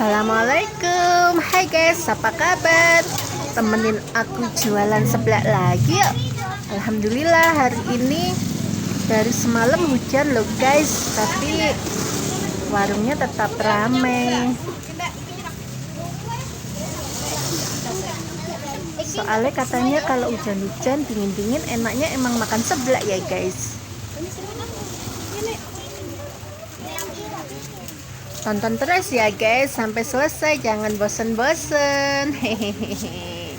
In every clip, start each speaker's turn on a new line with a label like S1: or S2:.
S1: Assalamualaikum. Hai guys, apa kabar? Temenin aku jualan seblak lagi yuk. Alhamdulillah hari ini dari semalam hujan loh guys, tapi warungnya tetap ramai. Soalnya katanya kalau hujan-hujan dingin-dingin enaknya emang makan seblak ya guys. Tonton terus ya guys sampai selesai, jangan bosen-bosen. Hehehe.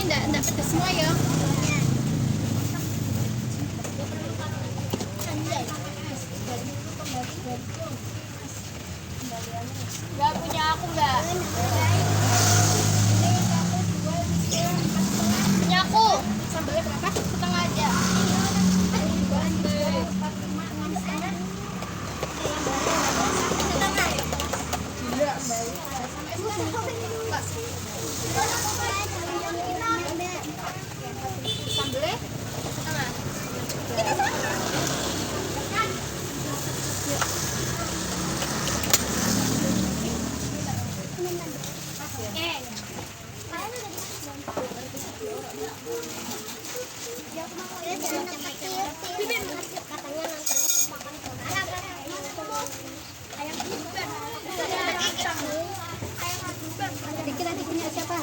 S1: Enggak pedas semua ya. Enggak punya aku enggak. Punya aku. Sambalnya berapa? Setengah aja. Sambelnya setengah. Adik punya siapa?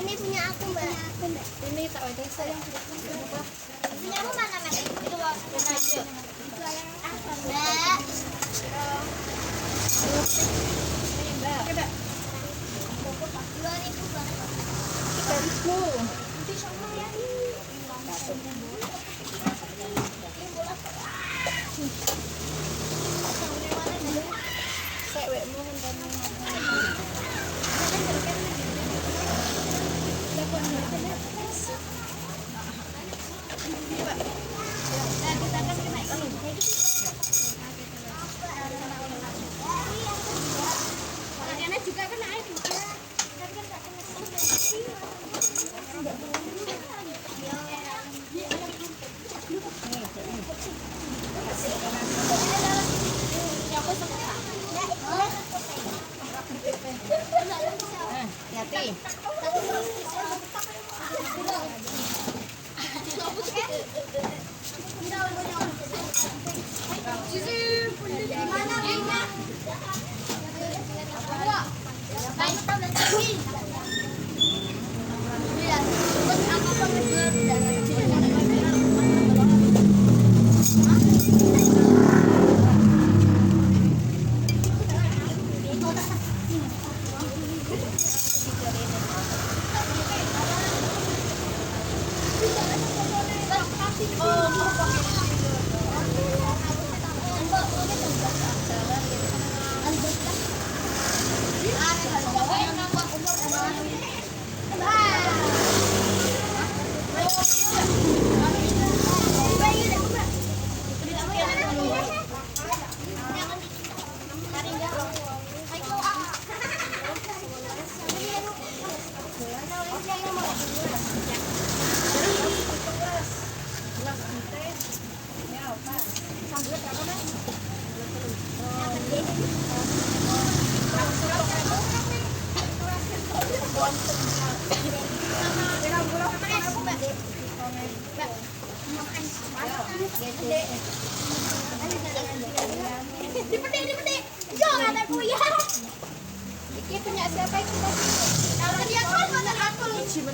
S1: Ini punya aku mbak. Ini tak wajar saya. Punya aku mana mbak? Itu aja. Mbak. Mbak. 2.000 banget. 3.000. Nanti sama ya. Juga kan naik juga. Hati. Dipede. Jangan ada kuya. Iki punya siapa itu? Kalau dia kan mana aku. Aku.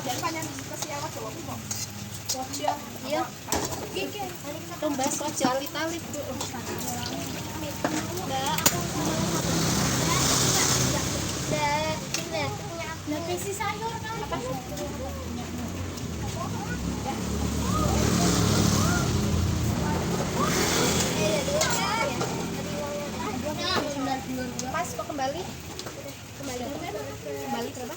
S1: Dan panjang kasih awak coba kok. Iya. Tumbas kok jali tali, Bu. Enggak, aku kembali. Kembali berapa?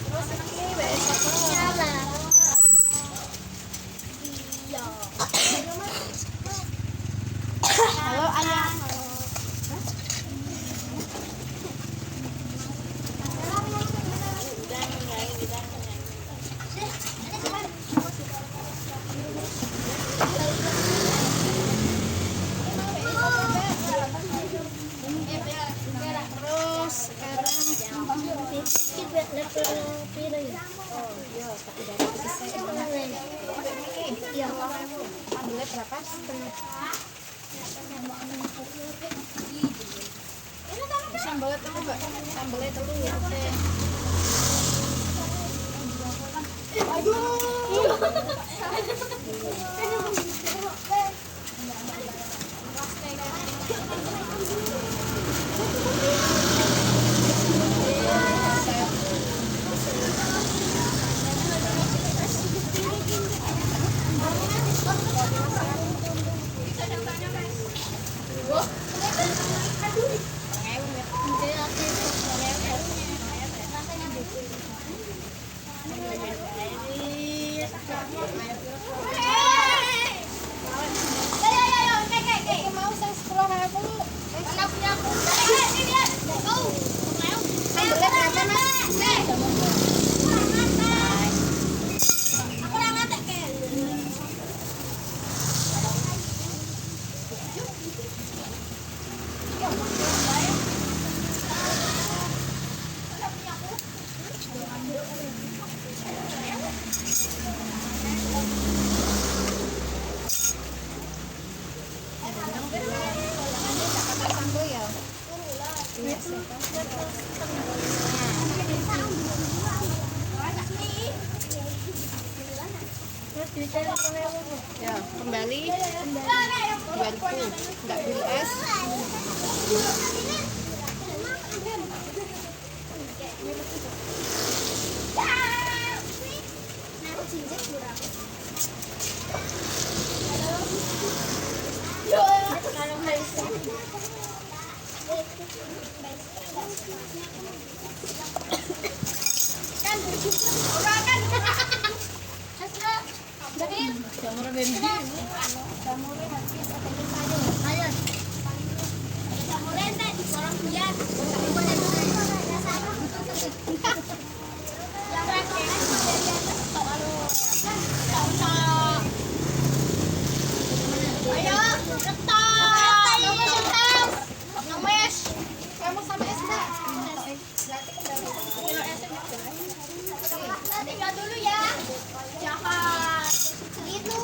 S1: Terus ini WS apa? Halo ayah. Terus sekarang ambilnya berapa? Setengah. Sambalnya telur nggak? Sambalnya telur ya. Ya, kembali bantu nggak beli es. Tinggal dulu ya. Jahat. Gitu.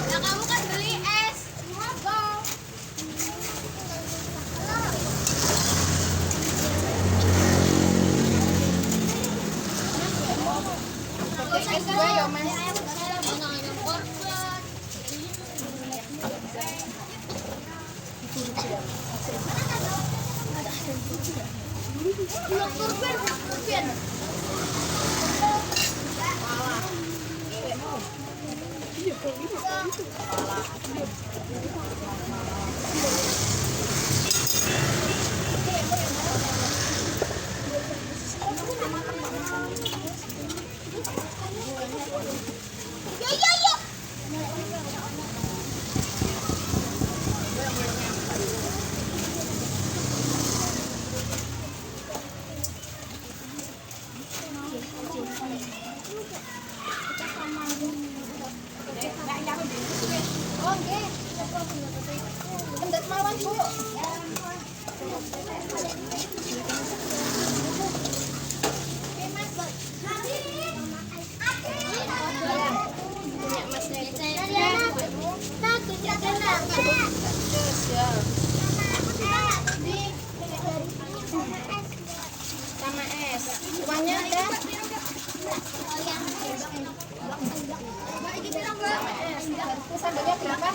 S1: Nah, kamu kan beli es. Go. Es juga ya, Mas. Sama es. Uangnya ada? Sambalnya berapa?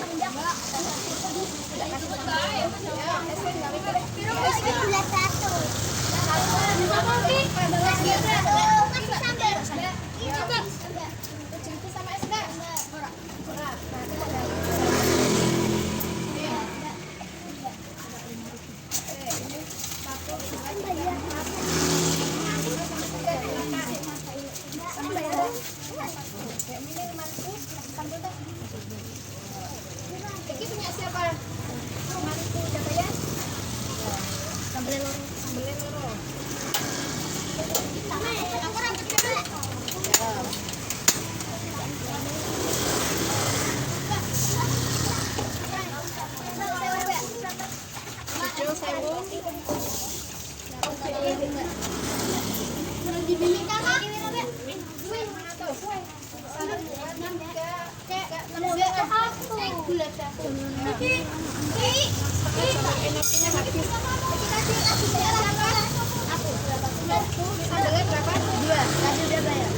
S2: Gula satu. Sambelnya berapa? 2. Tadi udah bayar.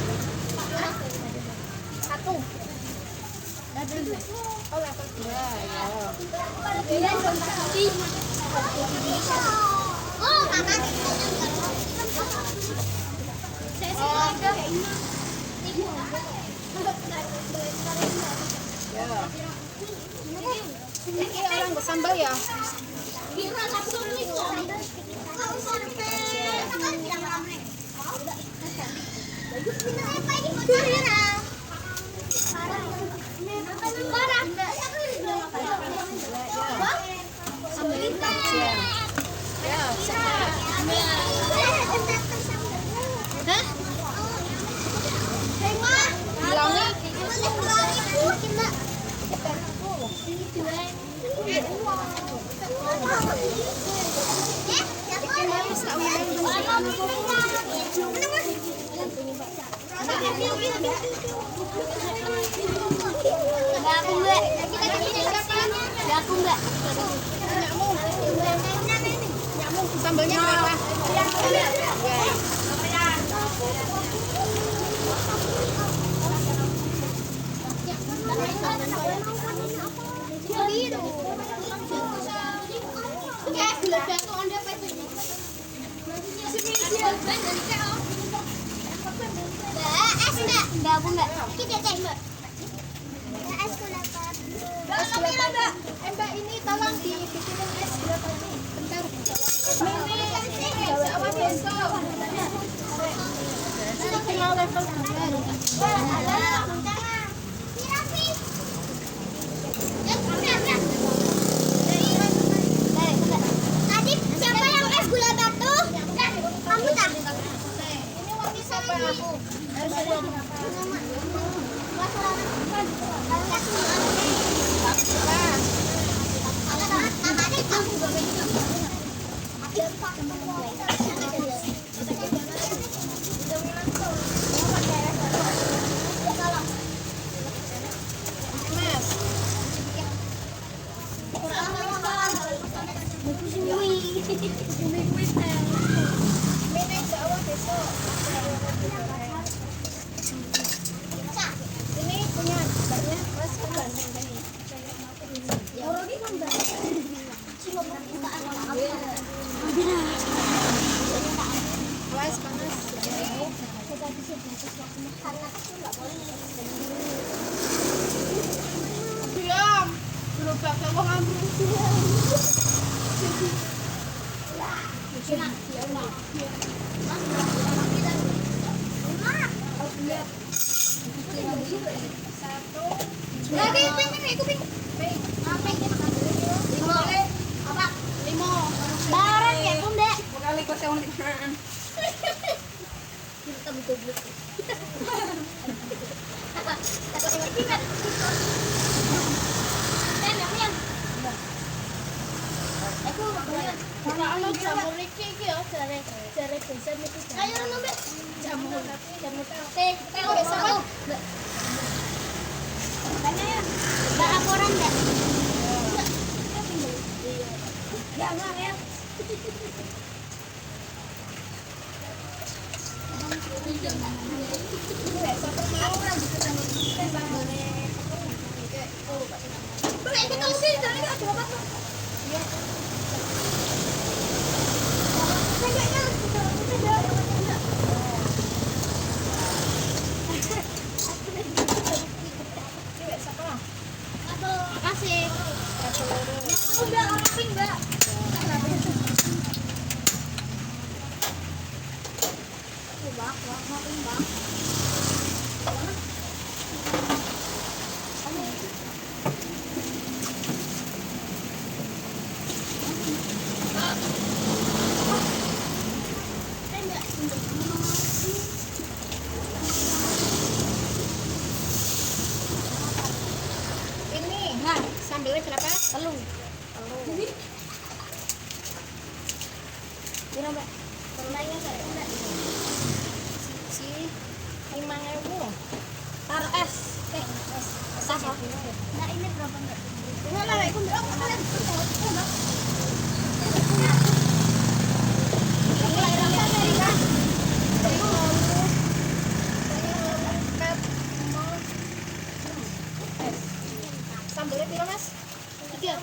S2: Satu. Oh, level 2 ya. Oh, kakak. Ini orang bersambal ya? Sambalnya berapa? Mbak, ini tolong dibikinin es gula batu. Bentar. Apa besok? Tinggal level 2. Tadi siapa yang es gula batu? Kamu tak? Ini wangi siapa aku? Ini punya banyak mas diam berubah ke wong Sambelnya berapa? Telur. Ini Mbak. Telurnya saya Mbak. Si 5.000. Taruh es. Es. Nah, ini berapa mbak? Enggak lah, aku berapa kalian?
S1: Sambalnya piro mas? 3.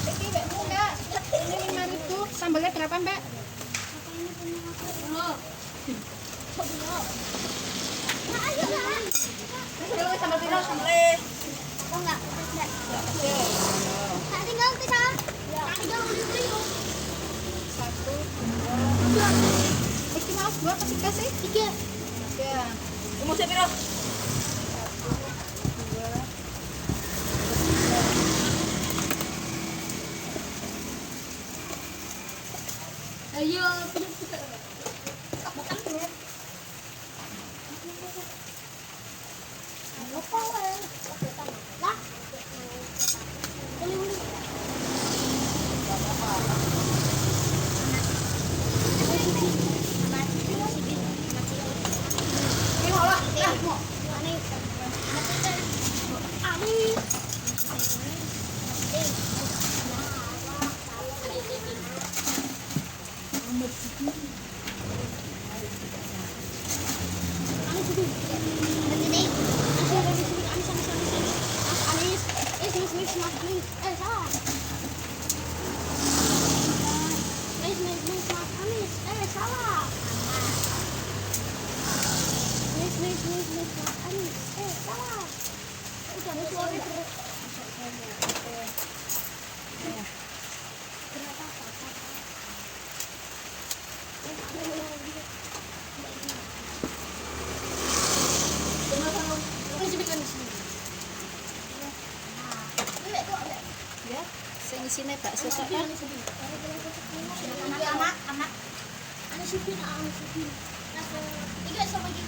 S1: Ini mbakmu kak, ini 5.000. Sambalnya berapa mbak?
S2: Nah, ayo lah.
S1: Sambal piro sambalnya?
S2: Oh enggak. Tak tinggal kita. Tak tinggal dulu.
S1: 1, 2. Iki mau 2 apa 3 sih?
S2: 3.
S1: 3.
S3: Umur saya piro?
S2: 2. Ayo.
S1: Ya, sing isine bakso tok kan.
S2: Anak-anak. Ana supir, ana supir. Tiga sama lagi.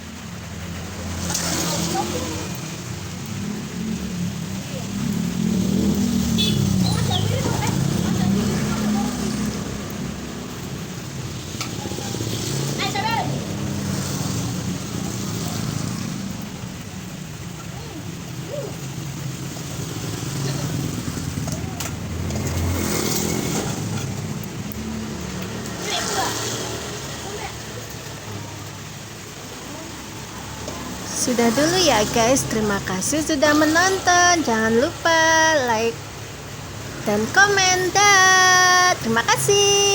S1: Sudah dulu ya guys, terima kasih sudah menonton. Jangan lupa like dan komen. Dah, terima kasih.